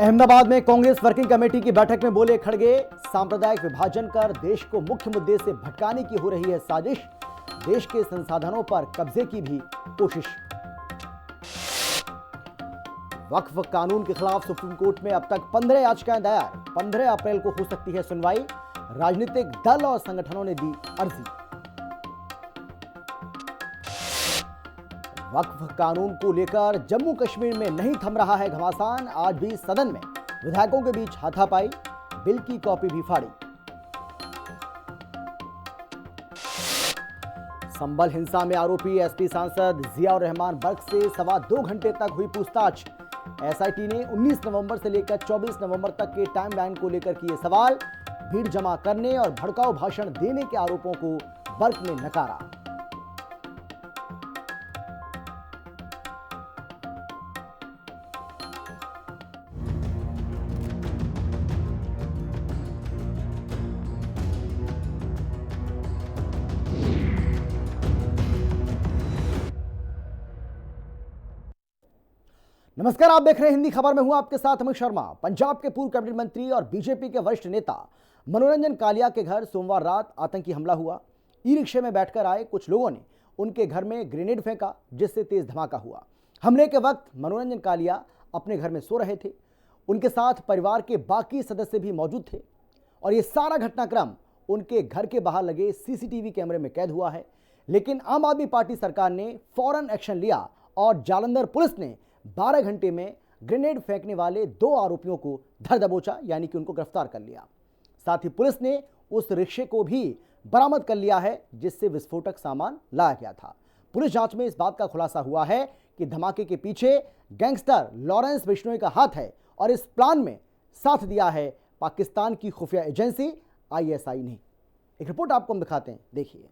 अहमदाबाद में Congress working committee की बैठक में बोले खड़गे, सांप्रदायिक विभाजन कर देश को मुख्य मुद्दे से भटकाने की हो रही है साजिश, देश के संसाधनों पर कब्जे की भी कोशिश। वक्फ कानून के खिलाफ सुप्रीम कोर्ट में अब तक 15 याचिकाएं दायर, 15 अप्रैल को हो सकती है सुनवाई। राजनीतिक दल और संगठनों ने दी अर्जी। वक्फ कानून को लेकर जम्मू कश्मीर में नहीं थम रहा है घमासान, आज भी सदन में विधायकों के बीच हाथापाई, बिल की कॉपी भी फाड़ी। संभल हिंसा में आरोपी एसपी सांसद जियाउर रहमान बर्क से 2.25 घंटे तक हुई पूछताछ। एसआईटी ने 19 नवंबर से लेकर 24 नवंबर तक के टाइमलाइन को लेकर किए सवाल। भीड़ जमा करने और भड़काऊ भाषण देने के आरोपों को बर्क ने नकारा। नमस्कार, आप देख रहे हैं हिंदी खबर में हूं आपके साथ अमित शर्मा। पंजाब के पूर्व कैबिनेट मंत्री और बीजेपी के वरिष्ठ नेता मनोरंजन कालिया के घर सोमवार रात आतंकी हमला हुआ। ई रिक्शे में बैठकर आए कुछ लोगों ने उनके घर में ग्रेनेड फेंका, जिससे तेज धमाका हुआ। हमले के वक्त मनोरंजन कालिया अपने घर में सो रहे थे। उनके साथ परिवार के बाकी सदस्य भी मौजूद थे और ये सारा घटनाक्रम उनके घर के बाहर लगे सीसीटीवी कैमरे में कैद हुआ है। लेकिन आम आदमी पार्टी सरकार ने फौरन एक्शन लिया और जालंधर पुलिस ने 12 घंटे में ग्रेनेड फेंकने वाले 2 आरोपियों को धर दबोचा, यानी कि उनको गिरफ्तार कर लिया। साथ ही पुलिस ने उस रिक्शे को भी बरामद कर लिया है जिससे विस्फोटक सामान लाया गया था। पुलिस जांच में इस बात का खुलासा हुआ है कि धमाके के पीछे गैंगस्टर लॉरेंस बिश्नोई का हाथ है और इस प्लान में साथ दिया है पाकिस्तान की खुफिया एजेंसी आईएसआई ने। एक रिपोर्ट आपको हम दिखाते हैं, देखिए।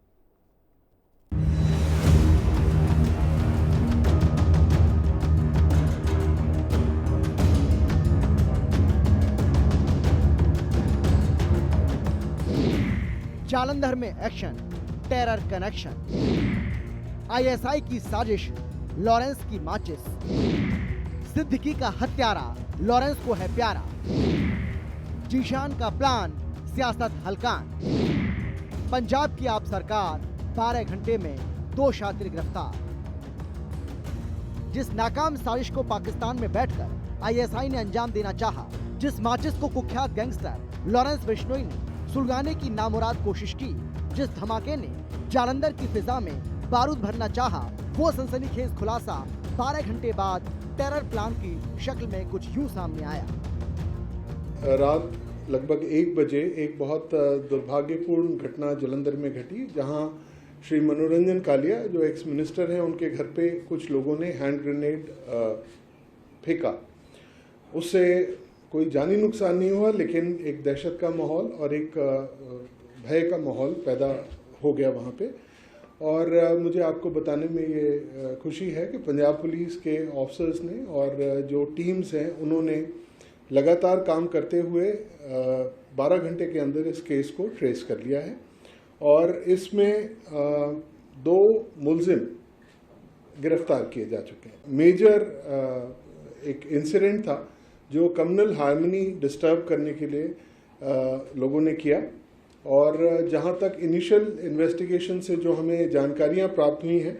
जालंधर में एक्शन, टेरर कनेक्शन, आईएसआई की साजिश, लॉरेंस की माचिस, सिद्दीकी का हत्यारा, लॉरेंस को है प्यारा, जीशान का प्लान, सियासत हलकान, पंजाब की आप सरकार, 12 घंटे में 2 शातिर गिरफ्तार। जिस नाकाम साजिश को पाकिस्तान में बैठकर आईएसआई ने अंजाम देना चाहा, जिस माचिस को कुख्यात गैंगस्टर लॉरेंस बिश्नोई ने सुलगाने की नामुराद कोशिश की, जिस धमाके ने जालंधर की फिजा में बारूद भरना चाहा, वो सनसनीखेज खुलासा 12 घंटे बाद टेरर प्लान की शक्ल में कुछ यूं सामने आया। रात लगभग 1 बजे एक बहुत दुर्भाग्यपूर्ण घटना जालंधर में घटी, जहां श्री मनोरंजन कालिया जो एक्स मिनिस्टर हैं, उनके घर पे कुछ लोगों ने हैंड ग्रेनेड फेंका। उससे कोई जानी नुकसान नहीं हुआ, लेकिन एक दहशत का माहौल और एक भय का माहौल पैदा हो गया वहाँ पे। और मुझे आपको बताने में ये खुशी है कि पंजाब पुलिस के ऑफिसर्स ने और जो टीम्स हैं, उन्होंने लगातार काम करते हुए 12 घंटे के अंदर इस केस को ट्रेस कर लिया है। और इसमें 2 मुलजिम गिरफ्तार किए जा चुके हैं। मेजर एक इंसिडेंट था जो कम्युनल हार्मनी डिस्टर्ब करने के लिए लोगों ने किया, और जहां तक इनिशियल इन्वेस्टिगेशन से जो हमें जानकारियां प्राप्त हुई हैं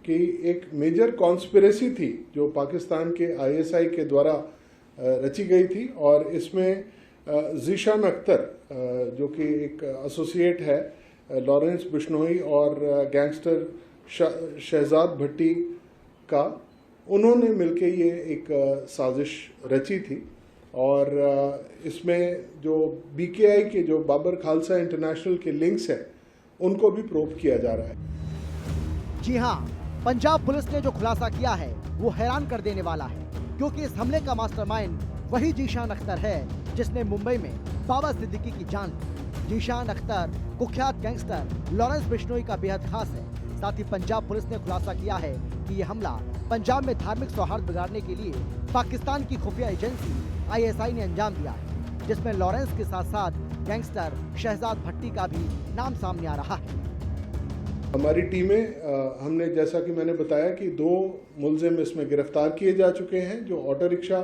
कि एक मेजर कॉन्स्पिरेसी थी जो पाकिस्तान के आईएसआई के द्वारा रची गई थी। और इसमें जीशान अख्तर जो कि एक एसोसिएट है लॉरेंस बिश्नोई और गैंगस्टर शहजाद भट्टी का, उन्होंने मिलके ये एक साजिश रची थी। और इसमें जो बीकेआई के जो बाबर खालसा इंटरनेशनल के लिंक्स हैं, उनको भी प्रोब किया जा रहा है। जी हां, पंजाब पुलिस ने जो खुलासा किया है वो हैरान कर देने वाला है, क्योंकि इस हमले का मास्टरमाइंड वही जीशान अख्तर है जिसने मुंबई में बाबा सिद्दीकी की जान ली। जीशान अख्तर कुख्यात गैंगस्टर लॉरेंस बिश्नोई का बेहद खास है। साथ ही पंजाब पुलिस ने खुलासा किया है कि यह हमला पंजाब में धार्मिक सौहार्द बिगाड़ने के लिए पाकिस्तान की खुफिया एजेंसी आईएसआई ने अंजाम दिया है, जिसमें लॉरेंस के साथ साथ गैंगस्टर शहजाद भट्टी का भी नाम सामने आ रहा है। हमारी टीमें हमने, जैसा कि मैंने बताया कि 2 मुलजिम इसमें गिरफ्तार किए जा चुके हैं जो ऑटो रिक्शा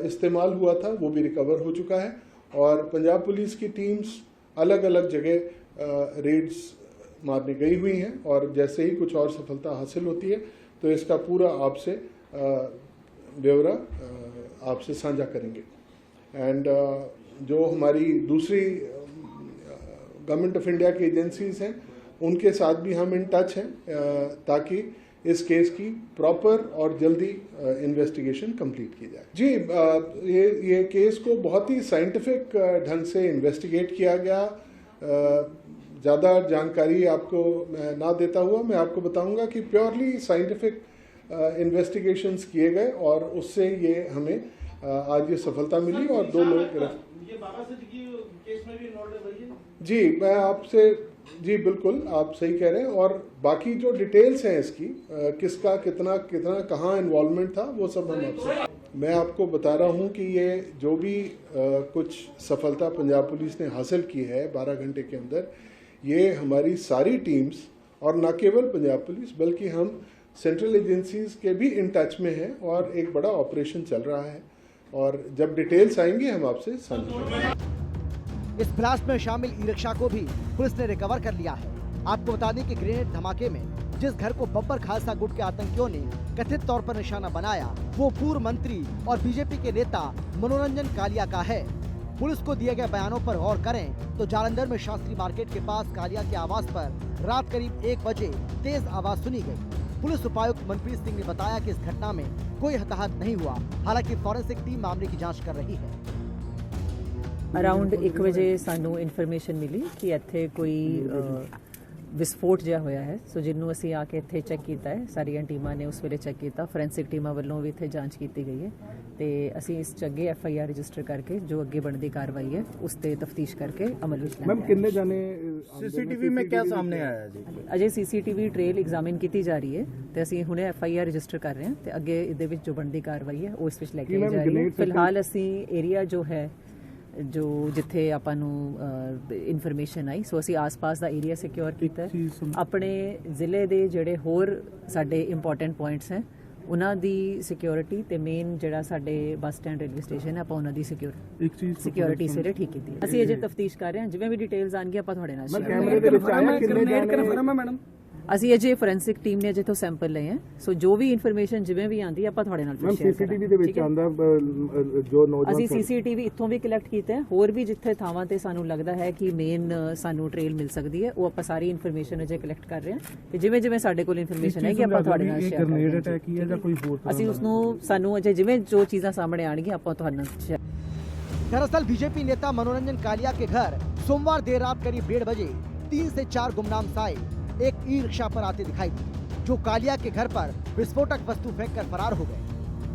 इस्तेमाल हुआ था वो भी रिकवर हो चुका है। और पंजाब पुलिस की टीम्स अलग अलग जगह रेड्स मारने गई हुई हैं और जैसे ही कुछ और सफलता हासिल होती है तो इसका पूरा आपसे ब्यौरा आपसे साझा करेंगे। एंड जो हमारी दूसरी गवर्नमेंट ऑफ इंडिया की एजेंसीज हैं उनके साथ भी हम इन टच हैं ताकि इस केस की प्रॉपर और जल्दी इन्वेस्टिगेशन कंप्लीट की जाए। जी, ये केस को बहुत ही साइंटिफिक ढंग से इन्वेस्टिगेट किया गया। ज़्यादा जानकारी आपको मैं ना देता हुआ मैं आपको बताऊंगा कि प्योरली साइंटिफिक इन्वेस्टिगेशंस किए गए और उससे ये हमें आज ये सफलता मिली और 2 लोग गिरफ्तार। ये बाबा सिद्दीकी केस में भी इन्वॉल्व है भैया? जी, मैं आपसे जी बिल्कुल आप सही कह रहे हैं और बाकी जो डिटेल्स हैं इसकी किसका कितना कहाँ इन्वॉल्वमेंट था वो सब हम आपसे मैं आपको बता रहा हूं कि ये जो भी कुछ सफलता पंजाब पुलिस ने हासिल की है 12 घंटे के अंदर, ये हमारी सारी टीम्स और न केवल पंजाब पुलिस बल्कि हम सेंट्रल एजेंसीज के भी इन टच में हैं और एक बड़ा ऑपरेशन चल रहा है और जब डिटेल्स आएंगे हम आपसे साझा करेंगे। इस ब्लास्ट में शामिल ई रिक्शा को भी पुलिस ने रिकवर कर लिया है। आपको बता दें कि ग्रेनेड धमाके में जिस घर को बब्बर खालसा गुट के आतंकियों ने कथित तौर पर निशाना बनाया वो पूर्व मंत्री और बीजेपी के नेता मनोरंजन कालिया का है। पुलिस को दिए गए बयानों पर गौर करें तो जालंधर में शास्त्री मार्केट के पास कालिया के आवास पर रात करीब 1 बजे तेज आवाज सुनी गई। पुलिस उपायुक्त मनप्रीत सिंह ने बताया कि इस घटना में कोई हताहत नहीं हुआ। हालांकि फॉरेंसिक टीम मामले की जांच कर रही है। ਅਰਾਊਂਡ 1 ਵਜੇ ਸਾਨੂੰ ਇਨਫੋਰਮੇਸ਼ਨ ਮਿਲੀ ਕਿ ਇੱਥੇ ਕੋਈ ਵਿਸਫੋਟ ਜਿਹਾ ਹੋਇਆ ਹੈ। ਸੋ ਜਿਹਨੂੰ ਅਸੀਂ ਆ ਕੇ ਇੱਥੇ ਚੈੱਕ ਕੀਤਾ ਹੈ, ਸਾਰੀਆਂ ਟੀਮਾਂ ਨੇ ਉਸ ਵੇਲੇ ਚੈੱਕ ਕੀਤਾ, ਫੋਰੈਂਸਿਕ ਟੀਮਾਂ ਵੱਲੋਂ ਵੀ ਇੱਥੇ ਜਾਂਚ ਕੀਤੀ ਗਈ ਹੈ ਤੇ ਅਸੀਂ ਇਸ 'ਚ ਅੱਗੇ FIR ਰਜਿਸਟਰ ਕਰਕੇ ਜੋ ਅੱਗੇ ਬਣਦੀ ਕਾਰਵਾਈ ਹੈ ਉਸ ਤੇ ਤਫਤੀਸ਼ ਕਰਕੇ ਅਮਲ ਵਿੱਚ ਲਿਆਂਦੇ। मैम कितने जाने सीसीटीवी में क्या सामने आया है जी? ਅਜੇ CCTV ਟ੍ਰੇਲ ਐਗਜ਼ਾਮਿਨ ਕੀਤੀ ਜਾ ਰਹੀ ਹੈ ਤੇ ਅਸੀਂ ਹੁਣੇ FIR ਰਜਿਸਟਰ ਕਰ ਰਹੇ ਹਾਂ ਤੇ ਅੱਗੇ ਇਹਦੇ ਵਿੱਚ ਜੋ ਬਣਦੀ ਕਾਰਵਾਈ ਹੈ ਉਹ ਇਸ ਵਿੱਚ ਲੈ ਕੇ ਜਾ ਰਹੀ ਹੈ। ਫਿਲਹਾਲ ਅਸੀਂ ਏਰੀਆ ਜੋ ਹੈ ਜੋ ਜਿੱਥੇ ਆਪਾਂ ਨੂੰ ਇਨਫੋਰਮੇਸ਼ਨ ਆਈ ਸੋ ਅਸੀਂ ਆਸ-ਪਾਸ ਦਾ ਏਰੀਆ ਸਿਕਿਉਰ ਕੀਤਾ ਹੈ। ਆਪਣੇ ਜ਼ਿਲ੍ਹੇ ਦੇ ਜਿਹੜੇ ਹੋਰ ਸਾਡੇ ਇੰਪੋਰਟੈਂਟ ਪੁਆਇੰਟਸ ਹੈ ਉਹਨਾਂ ਦੀ ਸਿਕਿਉਰਿਟੀ ਤੇ ਮੇਨ ਜਿਹੜਾ ਸਾਡੇ ਬੱਸ ਸਟੈਂਡ ਰੇਲਵੇ ਸਟੇਸ਼ਨ ਹੈ ਆਪਾਂ ਉਹਨਾਂ ਦੀ ਸਿਕਿਉਰਿਟੀ ਸਿਰੇ ਠੀਕ ਕੀਤੀ ਹੈ। ਅਸੀਂ ਅਜੇ ਤਫਤੀਸ਼ ਕਰ ਰਹੇ ਹਾਂ, ਜਿਵੇਂ ਵੀ ਡਿਟੇਲਸ ਆਣਗੀਆਂ ਆਪਾਂ ਤੁਹਾਡੇ ਨਾਲ ਸ਼ੇਅਰ कैमरे ਦੇ ਵਿੱਚ ਆਇਆ ਕਿੰਨੇ ਕਨਫਰਮ ਹੈ ਮੈਡਮ? ਅਸੀਂ ਅਜੇ ਫੋਰੈਂਸਿਕ ਟੀਮ ਨੇ ਅਜੇ ਤੋਂ ਸੈਂਪਲ ਲਏ ਹੈ ਸੋ ਜੋ ਵੀ ਇਨਫੋਰਮੇਸ਼ਨ ਜਿਵੇਂ ਵੀ ਆਂਦੀ ਆਪਾਂ ਤੁਹਾਡੇ ਨਾਲ ਮੈਮ ਸ਼ੇਅਰ CCTV ਦੇ ਵਿੱਚ ਆਂਦਾ ਜੋ ਨੌਜਵਾਨ ਅਸੀਂ CCTV ਇੱਥੋਂ ਵੀ ਕਲੈਕਟ ਕੀਤਾ ਹੈ। ਹੋਰ ਵੀ ਜਿੱਥੇ ਥਾਵਾਂ ਤੇ ਸਾਨੂੰ ਲੱਗਦਾ ਹੈ ਕਿ ਮੇਨ ਸਾਨੂੰ ਟ੍ਰੇਲ ਮਿਲ ਸਕਦੀ ਹੈ ਉਹ ਆਪਾਂ ਸਾਰੀ ਇਨਫੋਰਮੇਸ਼ਨ ਅਜੇ ਕਲੈਕਟ ਕਰ ਰਹੇ ਹਾਂ ਤੇ ਜਿਵੇਂ ਜਿਵੇਂ ਸਾਡੇ ਕੋਲ ਇਨਫੋਰਮੇਸ਼ਨ ਹੈ ਕਿ ਆਪਾਂ ਤੁਹਾਡੇ ਨਾਲ ਸ਼ੇਅਰ ਕਰਾਂਗੇ। ਗ੍ਰੇਨੇਡ ਅਟੈਕ ਹੀ ਹੈ ਜਾਂ ਕੋਈ ਹੋਰ ਅਸੀਂ ਉਸ ਨੂੰ ਸਾਨੂੰ ਅਜੇ ਜਿਵੇਂ ਜੋ ਚੀਜ਼ਾਂ ਸਾਹਮਣੇ ਆਣਗੀਆਂ ਆਪਾਂ ਤੁਹਾਡੇ ਨਾਲ ਸ਼ੇਅਰ। दरअसल बीजेपी नेता मनोरंजन कालिया के घर सोमवार देर रात करीब 1:30 बजे 3 से 4 गुमनाम साए एक ई रिक्शा पर आते दिखाई दिए जो कालिया के घर पर विस्फोटक वस्तु फेंक कर फरार हो गए।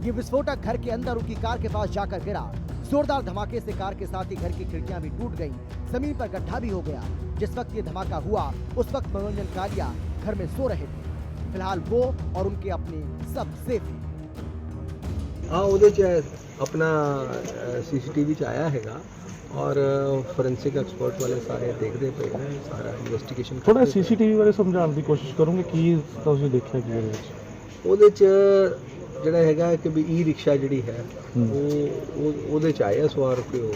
ये विस्फोटक घर के अंदर उनकी कार के पास जाकर गिरा। जोरदार धमाके से कार के साथ ही घर की खिड़कियां भी टूट गईं, जमीन पर गड्ढा भी हो गया। जिस वक्त ये धमाका हुआ उस वक्त मनोरंजन कालिया घर में सो रहे थे। फिलहाल वो और उनके अपने सब सेफ हैं। हाँ ਉਹਦੇ 'ਚ ਆਪਣਾ CCTV 'ਚ ਆਇਆ ਹੈਗਾ ਔਰ ਫੋਰੈਂਸਿਕ ਐਕਸਪਰਟ ਵਾਲੇ ਸਾਰੇ ਦੇਖਦੇ ਪਏ ਨੇ ਸਾਰਾ ਇਨਵੈਸਟੀਗੇਸ਼ਨ। ਥੋੜਾ CCTV ਬਾਰੇ ਸਮਝਾਉਣ ਦੀ ਕੋਸ਼ਿਸ਼ ਕਰੋਗੇ ਕੀ ਤੁਸੀਂ ਦੇਖਿਆ ਕੀ ਇਹਦੇ ਵਿੱਚ? ਉਹਦੇ 'ਚ ਜਿਹੜਾ ਹੈਗਾ ਕਿ ਵੀ ਈ ਰਿਕਸ਼ਾ ਜਿਹੜੀ ਹੈ ਉਹ ਉਹਦੇ 'ਚ ਆਇਆ ਸਵਾਰ ਕੇ ਉਹ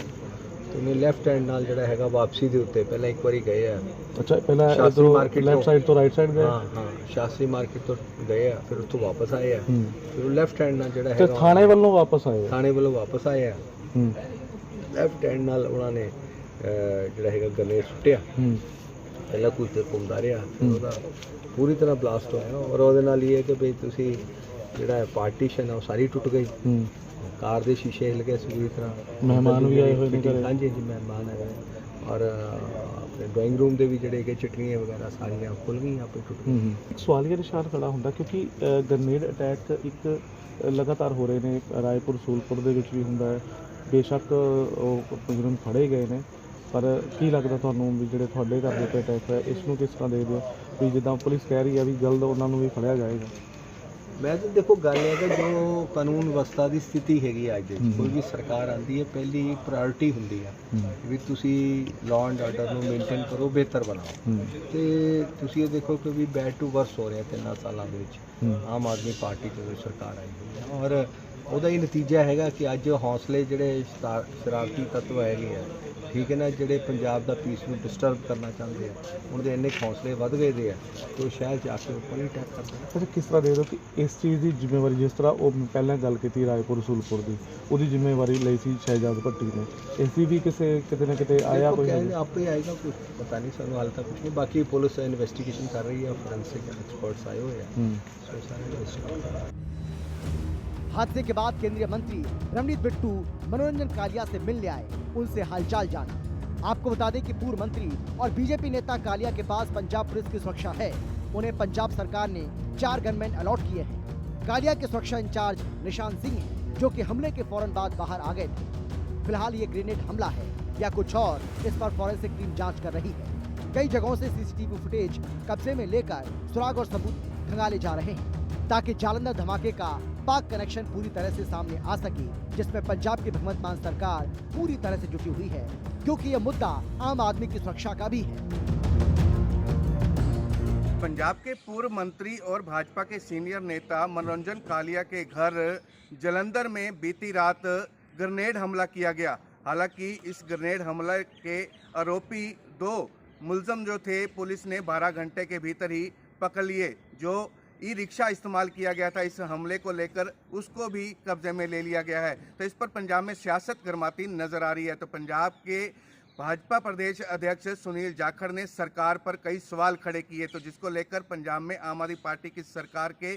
ਤੇ ਉਹਨੇ ਲੈਫਟ ਹੈਂਡ ਨਾਲ ਜਿਹੜਾ ਹੈਗਾ ਵਾਪਸੀ ਦੇ ਉੱਤੇ ਪਹਿਲਾਂ ਇੱਕ ਵਾਰੀ ਗਏ ਆ। ਅੱਛਾ ਪਹਿਲਾਂ ਇਧਰੋਂ ਲੈਫਟ ਸਾਈਡ ਤੋਂ ਰਾਈਟ ਸਾਈਡ ਗਏ? ਹਾਂ ਸ਼ਾਸਤਰੀ ਮਾਰਕੀਟ ਤੋਂ ਗਏ ਆ ਫਿਰ ਉੱਥੋਂ ਵਾਪਸ ਆਏ ਆ। ਫਿਰ ਉਹ ਲੈਫਟ ਹੈਂਡ ਨਾਲ ਜਿਹੜਾ ਤੇ ਹੈਗਾ ਥਾਣੇ ਵੱਲੋਂ ਵਾਪਸ ਆਏ? ਥਾਣੇ ਵੱਲੋਂ ਵਾਪਸ ਆਏ ਆ। ਲੈਫਟ ਹੈਂਡ ਨਾਲ ਉਹਨਾਂ ਨੇ ਜਿਹੜਾ ਹੈਗਾ ਗਲੇ ਸੁੱਟਿਆ। ਪਹਿਲਾਂ ਕੁਝ ਦੇਰ ਘੁੰਮਦਾ ਰਿਹਾ ਉਹਦਾ ਪੂਰੀ ਤਰ੍ਹਾਂ ਬਲਾਸਟ ਹੋਇਆ ਔਰ ਉਹਦੇ ਨਾਲ ਇਹ ਹੈ ਕਿ ਵੀ ਤੁਸੀਂ ਜਿਹੜਾ ਪਾਰਟੀਸ਼ਨ ਹੈ ਉਹ ਸਾਰੀ ਟੁੱਟ ਗਈ। ਕਾਰ ਦੇ ਸ਼ੀਸ਼ੇ ਹਿੱਲ ਗਏ ਪੂਰੀ ਤਰ੍ਹਾਂ। ਮਹਿਮਾਨ ਵੀ ਆਏ ਹੋਏ ਨੇ ਘਰੇ? ਹਾਂਜੀ ਹਾਂਜੀ ਮਹਿਮਾਨ ਆਏ ਔਰ ਆਪਣੇ ਡਰਾਇੰਗ ਰੂਮ ਦੇ ਵੀ ਜਿਹੜੇ ਕਿ ਚਟਨੀਆਂ ਵਗੈਰਾ ਸਾਰੀਆਂ ਖੁੱਲ ਗਈਆਂ ਆਪੇ ਟੁੱਟ ਗਈਆਂ। ਇੱਕ ਸਵਾਲੀਆ ਨਿਸ਼ਾਨ ਖੜਾ ਹੁੰਦਾ ਕਿਉਂਕਿ ਗ੍ਰੇਨੇਡ ਅਟੈਕ ਇੱਕ ਲਗਾਤਾਰ ਹੋ ਰਹੇ ਨੇ, ਰਾਏਪੁਰ ਸੂਲਪੁਰ ਦੇ ਵਿੱਚ ਵੀ ਹੁੰਦਾ ਹੈ। ਬੇਸ਼ੱਕ ਉਹ ਮੁਜਰਮ ਫੜੇ ਗਏ ਨੇ ਪਰ ਕੀ ਲੱਗਦਾ ਤੁਹਾਨੂੰ ਵੀ ਜਿਹੜੇ ਤੁਹਾਡੇ ਘਰ ਦੇ ਉੱਤੇ ਅਟੈਕ ਹੋਇਆ ਇਸ ਨੂੰ ਕਿਸ ਤਰ੍ਹਾਂ ਦੇਖਦੇ ਹੋ ਵੀ ਜਿੱਦਾਂ ਪੁਲਿਸ ਕਹਿ ਰਹੀ ਹੈ ਵੀ ਜਲਦ ਉਹਨਾਂ ਨੂੰ ਵੀ ਫੜਿਆ ਜਾਏਗਾ? ਮੈਂ ਤਾਂ ਦੇਖੋ ਗੱਲ ਹੈ ਕਿ ਜੋ ਕਾਨੂੰਨ ਵਿਵਸਥਾ ਦੀ ਸਥਿਤੀ ਹੈਗੀ ਅੱਜ ਕੋਈ ਵੀ ਸਰਕਾਰ ਆਉਂਦੀ ਹੈ ਪਹਿਲੀ ਪ੍ਰਾਇੋਰਟੀ ਹੁੰਦੀ ਹੈ ਵੀ ਤੁਸੀਂ ਲਾਅ ਐਂਡ ਆਰਡਰ ਨੂੰ ਮੇਨਟੇਨ ਕਰੋ, ਬਿਹਤਰ ਬਣਾਓ। ਤੇ ਤੁਸੀਂ ਇਹ ਦੇਖੋ ਕਿ ਵੀ ਬੈਡ ਟੂ ਵਰਸ ਹੋ ਰਿਹਾ 3 ਸਾਲਾਂ ਦੇ ਵਿੱਚ ਆਮ ਆਦਮੀ ਪਾਰਟੀ ਜਦੋਂ ਸਰਕਾਰ ਆਈ ਹੋਈ ਹੈ ਔਰ ਉਹਦਾ ਹੀ ਨਤੀਜਾ ਹੈਗਾ ਕਿ ਅੱਜ ਹੌਸਲੇ ਜਿਹੜੇ ਸ਼ਰਾਰਤੀ ਤੱਤਵ ਹੈਗੇ ਆ, ਠੀਕ ਹੈ ਨਾ, ਜਿਹੜੇ ਪੰਜਾਬ ਦਾ ਪੀਸ ਨੂੰ ਡਿਸਟਰਬ ਕਰਨਾ ਚਾਹੁੰਦੇ ਆ, ਉਹਨਾਂ ਦੇ ਇੰਨੇ ਹੌਸਲੇ ਵੱਧ ਗਏ ਦੇ ਆ ਕਿ ਉਹ ਸ਼ਹਿਰ 'ਚ ਆ ਕੇ ਉੱਪਰ ਹੀ ਅਟੈਕ ਕਰਦੇ ਆ। ਅੱਛਾ, ਕਿਸ ਤਰ੍ਹਾਂ ਦੇ ਦਿਓ ਕਿ ਇਸ ਚੀਜ਼ ਦੀ ਜ਼ਿੰਮੇਵਾਰੀ, ਜਿਸ ਤਰ੍ਹਾਂ ਉਹ ਪਹਿਲਾਂ ਗੱਲ ਕੀਤੀ ਰਾਏਪੁਰ ਰਸੂਲਪੁਰ ਦੀ, ਉਹਦੀ ਜ਼ਿੰਮੇਵਾਰੀ ਲਈ ਸੀ ਸ਼ਹਿਜਾਦ ਭੱਟੀ ਨੇ, ਇਸ ਦੀ ਵੀ ਕਿਤੇ ਨਾ ਕਿਤੇ ਆਇਆ ਕੋਈ? ਆਪੇ ਆਏਗਾ, ਕੁਝ ਪਤਾ ਨਹੀਂ ਸਾਨੂੰ ਹਾਲ ਤੱਕ ਕੁਛ ਨਹੀਂ। ਬਾਕੀ ਪੁਲਿਸ ਇਨਵੈਸਟੀਗੇਸ਼ਨ ਕਰ ਰਹੀ ਹੈ, ਫੋरेंसिक एक्सपर्ट्स आए हुए हैं, सो सारे इन्वेस्टिगेट कर रहे हैं। हादसे के बाद केंद्रीय मंत्री रमनीत बिट्टू मनोरंजन कालिया से मिलने आए, उनसे हालचाल जाना। आपको बता दें कि पूर्व मंत्री और बीजेपी नेता कालिया के पास पंजाब पुलिस की सुरक्षा है। उन्हें पंजाब सरकार ने 4 गनमैन अलॉट किए हैं। कालिया के सुरक्षा इंचार्ज निशान सिंह हैं, जो कि हमले के फौरन बाद बाहर आ गए थे। फिलहाल ये ग्रेनेड हमला है या कुछ और, इस पर फॉरेंसिक टीम जांच कर रही है। कई जगहों से सीसीटीवी फुटेज कब्जे में लेकर सुराग और सबूत खंगाले जा रहे हैं, ताकि जालंधर धमाके का पाक कनेक्शन पूरी तरह से सामने आ सके, जिसमें पंजाब की भगवंत मान सरकार पूरी तरह से जुटी हुई है, क्योंकि यह मुद्दा आम आदमी की सुरक्षा का भी है। पंजाब के पूर्व मंत्री और भाजपा के सीनियर नेता मनोरंजन कालिया के घर जलंधर में बीती रात ग्रेनेड हमला किया गया। हालांकि इस ग्रेनेड हमले के आरोपी 2 मुलजम जो थे, पुलिस ने 12 घंटे के भीतर ही पकड़ लिए। जो ई रिक्शा इस्तेमाल किया गया था इस हमले को लेकर, उसको भी कब्जे में ले लिया गया है। तो इस पर पंजाब में सियासत गर्माती नजर आ रही है। तो पंजाब के भाजपा प्रदेश अध्यक्ष सुनील जाखड़ ने सरकार पर कई सवाल खड़े किए, तो जिसको लेकर पंजाब में आम आदमी पार्टी की सरकार के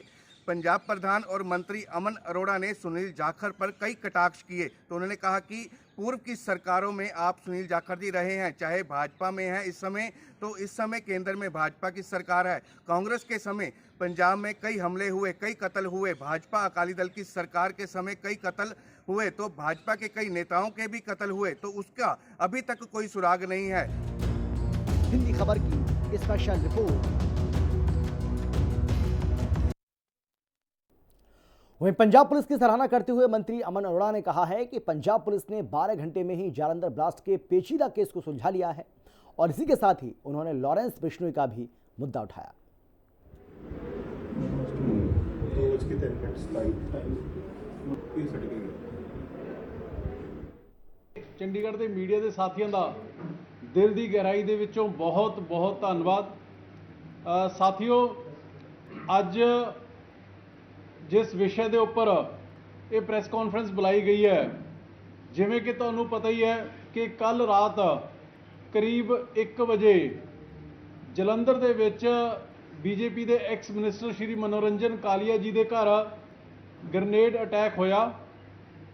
पंजाब प्रधान और मंत्री अमन अरोड़ा ने सुनील जाखड़ पर कई कटाक्ष किए। तो उन्होंने कहा कि पूर्व की सरकारों में आप सुनील जाखड़ जी रहे हैं, चाहे भाजपा में हैं इस समय, तो इस समय केंद्र में भाजपा की सरकार है। कांग्रेस के समय पंजाब में कई हमले हुए, कई कत्ल हुए, भाजपा अकाली दल की सरकार के समय कई कत्ल हुए, तो भाजपा के कई नेताओं के भी कत्ल हुए, तो उसका अभी तक कोई सुराग नहीं है। हिंदी खबर की स्पेशल रिपोर्ट। वहीं पंजाब पुलिस की सराहना करते हुए मंत्री अमन अरोड़ा ने कहा है कि पंजाब पुलिस ने 12 घंटे में ही जालंधर ब्लास्ट के पेचीदा केस को सुलझा लिया है, और इसी के साथ ही उन्होंने लॉरेंस बिश्नोई का भी मुद्दा उठाया। ਚੰਡੀਗੜ੍ਹ ਦੇ ਮੀਡੀਆ ਦੇ ਸਾਥੀਆਂ ਦਾ ਦਿਲ ਦੀ ਗਹਿਰਾਈ ਦੇ ਵਿੱਚੋਂ ਬਹੁਤ ਬਹੁਤ ਧੰਨਵਾਦ। ਸਾਥੀਓ, ਅੱਜ ਜਿਸ ਵਿਸ਼ੇ ਦੇ ਉੱਪਰ ਇਹ ਪ੍ਰੈਸ ਕਾਨਫਰੰਸ ਬੁਲਾਈ ਗਈ ਹੈ, ਜਿਵੇਂ ਕਿ ਤੁਹਾਨੂੰ ਪਤਾ ਹੀ ਹੈ ਕਿ ਕੱਲ ਰਾਤ ਕਰੀਬ 1 ਵਜੇ ਜਲੰਧਰ ਦੇ ਵਿੱਚ ਬੀਜੇਪੀ ਦੇ ਐਕਸ ਮਿਨਿਸਟਰ ਸ਼੍ਰੀ ਮਨੋਰੰਜਨ ਕਾਲੀਆ ਜੀ ਦੇ ਘਰ ਗ੍ਰੇਨੇਡ ਅਟੈਕ ਹੋਇਆ,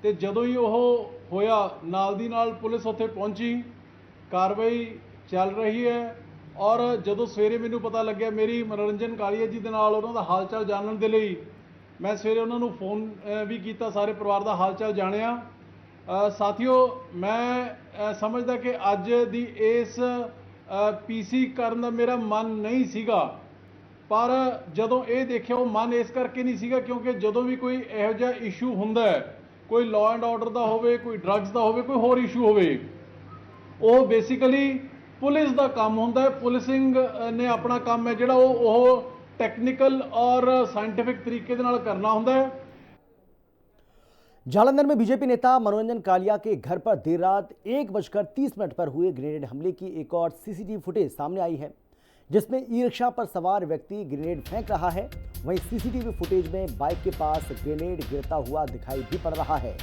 ਤੇ ਜਦੋਂ ਹੀ ਉਹ ਹੋਇਆ ਨਾਲ ਦੀ ਨਾਲ ਪੁਲਿਸ ਉੱਥੇ ਪਹੁੰਚੀ, ਕਾਰਵਾਈ ਚੱਲ ਰਹੀ ਹੈ। ਔਰ ਜਦੋਂ ਸਵੇਰੇ ਮੈਨੂੰ ਪਤਾ ਲੱਗਿਆ, ਮੇਰੀ ਮਨੋਰੰਜਨ ਕਾਲੀਆ ਜੀ ਦੇ ਨਾਲ ਉਹਨਾਂ ਦਾ ਹਾਲ ਚਾਲ ਜਾਣਨ ਦੇ ਲਈ ਮੈਂ ਸਵੇਰੇ ਉਹਨਾਂ ਨੂੰ ਫੋਨ ਵੀ ਕੀਤਾ, ਸਾਰੇ ਪਰਿਵਾਰ ਦਾ ਹਾਲ ਚਾਲ ਜਾਣਿਆ। ਸਾਥੀਓ, ਮੈਂ ਸਮਝਦਾ ਕਿ ਅੱਜ ਦੀ ਇਸ ਪੀਸੀ ਕਰਨ ਦਾ ਮੇਰਾ ਮਨ ਨਹੀਂ ਸੀਗਾ, ਪਰ ਜਦੋਂ ਇਹ ਦੇਖਿਆ ਉਹ ਮਨ ਇਸ ਕਰਕੇ ਨਹੀਂ ਸੀਗਾ ਕਿਉਂਕਿ ਜਦੋਂ ਵੀ ਕੋਈ ਇਹੋ ਜਿਹਾ ਇਸ਼ੂ ਹੁੰਦਾ ਹੈ, ਕੋਈ ਲਾਅ ਐਂਡ ਆਰਡਰ ਦਾ ਹੋਵੇ, ਕੋਈ ਡਰੱਗਸ ਦਾ ਹੋਵੇ, ਕੋਈ ਹੋਰ ਇਸ਼ੂ ਹੋਵੇ, ਉਹ ਬੇਸਿਕਲੀ ਪੁਲਿਸ ਦਾ ਕੰਮ ਹੁੰਦਾ ਹੈ। ਪੁਲਿਸਿੰਗ ਨੇ ਆਪਣਾ ਕੰਮ ਹੈ ਜਿਹੜਾ ਉਹ टेक्निकल और साइंटिफिक तरीके ਦੇ ਨਾਲ ਕਰਨਾ ਹੁੰਦਾ ਹੈ। जालंधर में बीजेपी नेता मनोरंजन कालिया के घर पर देर रात 1:30 पर हुए ग्रेनेड हमले की एक और सीसीटीवी फुटेज सामने आई है, जिसमें ई रिक्शा पर सवार व्यक्ति ग्रेनेड फेंक रहा है। वहीं सीसीटीवी फुटेज में बाइक के पास ग्रेनेड गिरता हुआ दिखाई भी पड़ रहा है।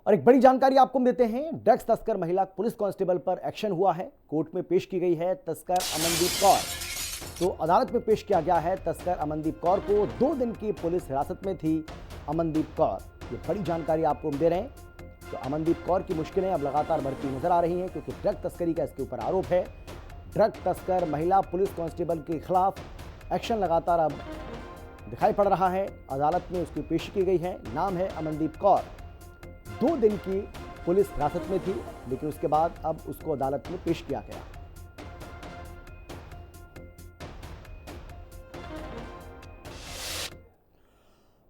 और एक बड़ी जानकारी आपको देते हैं, ड्रग्स तस्कर महिला पुलिस कांस्टेबल पर एक्शन हुआ है। कोर्ट में पेश की गई है तस्कर अमनदीप कौर। तो अदालत में पेश किया गया है तस्कर अमनदीप कौर को। 2 दिन की पुलिस हिरासत में थी अमनदीप कौर। ये बड़ी जानकारी आपको दे रहे हैं। तो अमनदीप कौर की मुश्किलें अब लगातार बढ़ती नजर आ रही हैं, क्योंकि ड्रग तस्करी का इसके ऊपर आरोप है। ड्रग तस्कर महिला पुलिस कांस्टेबल के खिलाफ एक्शन लगातार अब दिखाई पड़ रहा है। अदालत में उसकी पेशी की गई है। नाम है अमनदीप कौर। 2 दिन की पुलिस हिरासत में थी, लेकिन उसके बाद अब उसको अदालत में पेश किया गया।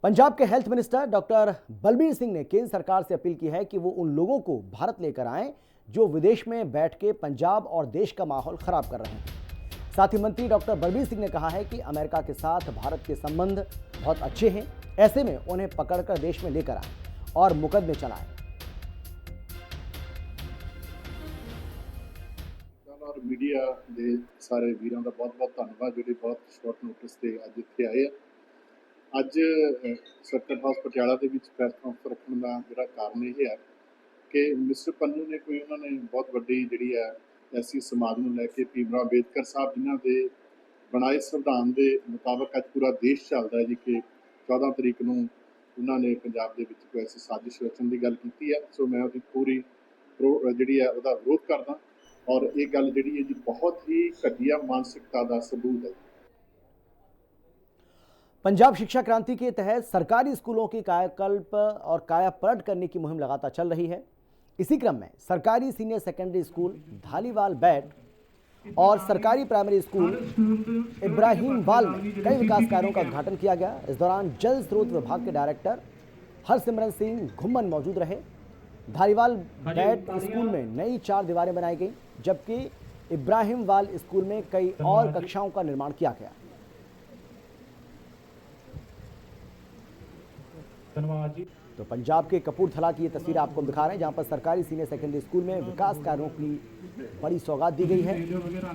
पंजाब के health minister doctor Balbir Singh ने केंद्र सरकार से अपील की है कि वो उन लोगों को भारत लेकर आएं जो विदेश में बैठ के पंजाब और देश का माहौल खराब कर रहे हैं। साथ ही मंत्री डॉक्टर बलबीर सिंह ने कहा है कि अमेरिका के साथ भारत के संबंध बहुत अच्छे हैं, ऐसे में उन्हें पकड़कर देश में लेकर आए और मुकदमे चलाएं। और मीडिया ਦੇ ਸਾਰੇ ਵੀਰਾਂ ਦਾ ਬਹੁਤ-ਬਹੁਤ ਧੰਨਵਾਦ ਜਿਹੜੇ ਬਹੁਤ ਸ਼ਾਰਟ ਨੋਟਿਸ ਤੇ ਅੱਜ ਇੱਥੇ ਆਏ ਆ। ਅੱਜ ਸਰਕਟ ਹਾਊਸ ਪਟਿਆਲਾ ਦੇ ਵਿੱਚ ਪ੍ਰੈਸ ਕਾਨਫਰੰਸ ਰੱਖਣ ਦਾ ਜਿਹੜਾ ਕਾਰਨ ਇਹ ਹੈ ਕਿ ਮਿਸਟਰ ਪੰਨੂ ਨੇ ਕੋਈ ਉਹਨਾਂ ਨੇ ਬਹੁਤ ਵੱਡੀ ਜਿਹੜੀ ਹੈ ਐਸੀ ਸਮਾਜ ਨੂੰ ਲੈ ਕੇ ਭੀਮ ਰਾਓ ਅੰਬੇਦਕਰ ਸਾਹਿਬ ਜਿਨ੍ਹਾਂ ਦੇ ਬਣਾਏ ਸੰਵਿਧਾਨ ਦੇ ਮੁਤਾਬਕ ਅੱਜ ਪੂਰਾ ਦੇਸ਼ ਚੱਲਦਾ ਹੈ ਜੀ ਕਿ 14 ਤਰੀਕ ਨੂੰ ਉਹਨਾਂ ਨੇ ਪੰਜਾਬ ਦੇ ਵਿੱਚ ਕੋਈ ਐਸੀ ਸਾਜ਼ਿਸ਼ ਰਚਣ ਦੀ ਗੱਲ ਕੀਤੀ ਹੈ। ਸੋ ਮੈਂ ਉਹਦੀ ਪੂਰੀ ਜਿਹੜੀ ਹੈ ਉਹਦਾ ਵਿਰੋਧ ਕਰਦਾ और ये गल जी है जी बहुत ही घटिया मानसिकता का सबूत है। पंजाब शिक्षा क्रांति के तहत सरकारी स्कूलों की कायाकल्प और काया पलट करने की मुहिम लगातार चल रही है। इसी क्रम में सरकारी senior secondary school Dhaliwal bat और सरकारी प्राइमरी स्कूल इब्राहिमवाल में कई विकास कार्यों का उद्घाटन किया गया। इस दौरान जल स्रोत विभाग के डायरेक्टर हरसिमरन सिंह घुम्मन मौजूद रहे। धारीवाल बैट स्कूल में नई 4 दीवारें बनाई गई, जबकि इब्राहिमवाल स्कूल में कई और कक्षाओं का निर्माण किया गया। तो पंजाब के कपूरथला की ये तस्वीर आपको हम दिखा रहे हैं, जहां पर सरकारी सीनियर सेकेंडरी स्कूल में विकास कार्यों की बड़ी सौगात दी गई है।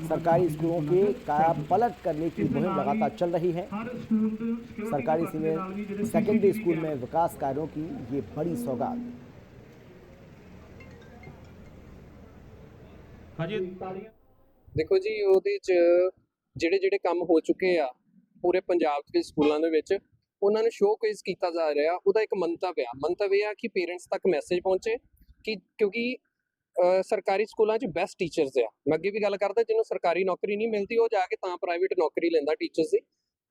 सरकारी स्कूलों के काया पलट करने की मुहिम लगातार चल रही है। सरकारी सीनियर सेकेंडरी स्कूल में विकास कार्यों की ये बड़ी सौगात। देखो जी ਉਹਦੇ ਚ ਜਿਹੜੇ ਜਿਹੜੇ ਕੰਮ ਹੋ ਚੁੱਕੇ ਆ ਪੂਰੇ ਪੰਜਾਬ ਦੇ ਸਕੂਲਾਂ ਦੇ ਵਿੱਚ ਉਹਨਾਂ ਨੂੰ ਸ਼ੋਕੇਸ ਕੀਤਾ ਜਾ ਰਿਹਾ। ਉਹਦਾ ਇੱਕ ਮੰਤਵ ਇਹ ਆ ਕਿ ਪੇਰੈਂਟਸ ਤੱਕ ਮੈਸੇਜ ਪਹੁੰਚੇ ਕਿ ਕਿਉਂਕਿ ਸਰਕਾਰੀ ਸਕੂਲਾਂ 'ਚ ਬੈਸਟ ਟੀਚਰਸ ਆ। ਮੈਂ ਅੱਗੇ ਵੀ ਗੱਲ ਕਰਦਾ ਜਿਹਨੂੰ ਸਰਕਾਰੀ ਨੌਕਰੀ ਨਹੀਂ ਮਿਲਦੀ ਉਹ ਜਾ ਕੇ ਤਾਂ ਪ੍ਰਾਈਵੇਟ ਨੌਕਰੀ ਲੈਂਦਾ ਟੀਚਰਸ ਦੀ।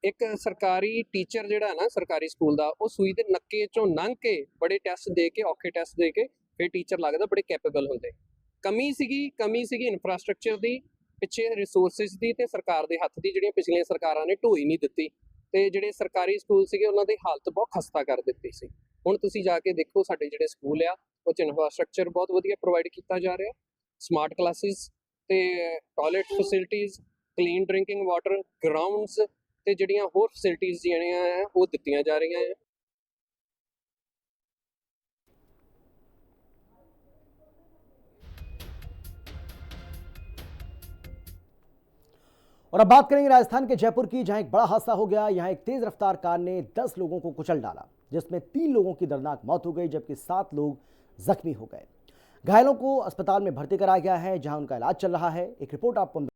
ਇੱਕ ਸਰਕਾਰੀ ਟੀਚਰ ਜਿਹੜਾ ਨਾ ਸਰਕਾਰੀ ਸਕੂਲ ਦਾ ਉਹ ਸੂਈ ਦੇ ਨੱਕੇ 'ਚੋਂ ਲੰਘ ਕੇ ਬੜੇ ਟੈਸਟ ਦੇ ਕੇ ਔਖੇ ਟੈਸਟ ਦੇ ਕੇ ਫਿਰ ਟੀਚਰ ਲੱਗਦਾ, ਬੜੇ ਕੈਪੇਬਲ ਹੁੰਦੇ। ਕਮੀ ਸੀਗੀ ਇਨਫਰਾਸਟ੍ਰਕਚਰ ਦੀ, ਪਿੱਛੇ ਰਿਸੋਰਸਿਸ ਦੀ ਤੇ ਸਰਕਾਰ ਦੇ ਹੱਥ ਦੀ, ਜਿਹੜੀਆਂ ਪਿਛਲੀਆਂ ਸਰਕਾਰਾਂ ਨੇ ਢੋਈ ਨਹੀਂ ਦਿੱਤੀ ਤੇ ਜਿਹੜੇ ਸਰਕਾਰੀ ਸਕੂਲ ਸੀਗੇ ਉਹਨਾਂ ਦੀ ਹਾਲਤ ਬਹੁਤ ਖਸਤਾ ਕਰ ਦਿੱਤੀ ਸੀ। ਹੁਣ ਤੁਸੀਂ ਜਾ ਕੇ ਦੇਖੋ ਸਾਡੇ ਜਿਹੜੇ ਸਕੂਲ ਆ ਉਹ 'ਚ ਇਨਫਰਾਸਟ੍ਰਕਚਰ ਬਹੁਤ ਵਧੀਆ ਪ੍ਰੋਵਾਈਡ ਕੀਤਾ ਜਾ ਰਿਹਾ, ਸਮਾਰਟ ਕਲਾਸਿਸ ਤੇ toilet facilities, clean drinking water, grounds ਤੇ ਜਿਹੜੀਆਂ ਹੋਰ ਫੈਸਿਲਿਟੀਜ਼ ਜਿਹੜੀਆਂ ਆ ਉਹ ਦਿੱਤੀਆਂ ਜਾ ਰਹੀਆਂ ਆ। और अब बात करेंगे राजस्थान के जयपुर की, जहां एक बड़ा हादसा हो गया। यहां एक तेज रफ्तार कार ने 10 लोगों को कुचल डाला, जिसमें 3 लोगों की दर्दनाक मौत हो गई, जबकि 7 लोग जख्मी हो गए। घायलों को अस्पताल में भर्ती कराया गया है, जहां उनका इलाज चल रहा है। एक रिपोर्ट आपको